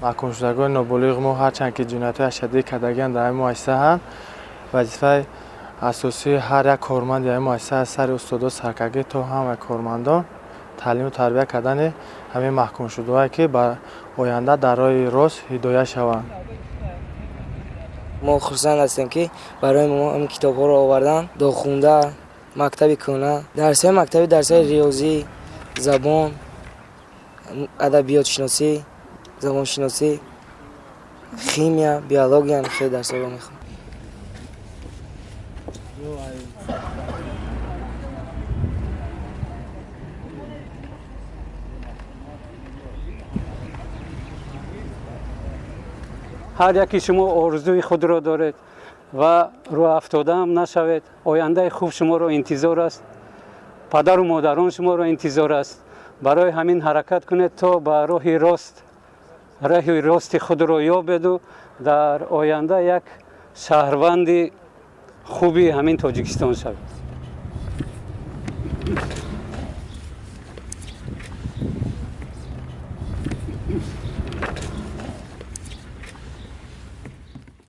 محکوم‌شدگان نابالغ ما هرچند که جنایت‌های شدید کردگان در این مؤسسه هم وظیفه اساسی هر یک کارمند در این مؤسسه از سر استادا سرکرده تا هم کارمندان تعلیم و تربیت کردن همین محکوم شده‌ای که به آینده در راه راست هدایت شوند. ما خرسند هستیم که برای ما این کتاب‌ها رو آوردن، داخونده، مکتبی کنه، درس‌های مکتبی، درس‌های ریاضی، زبان، ادبیات شناسی، زبان شناسی، خیمیا، بیولوژی، خیلی درس‌ها رو می‌خونم. هر یکی شما آرزوی خود را دارید و رو افتاده هم نشوید. آینده خوب شما را انتظار است. پدر و مادران شما را انتظار است. برای همین حرکت کنید تا به راه راست خود را یابید و در آینده یک شهروند خوبی همین تاجیکستان شوید.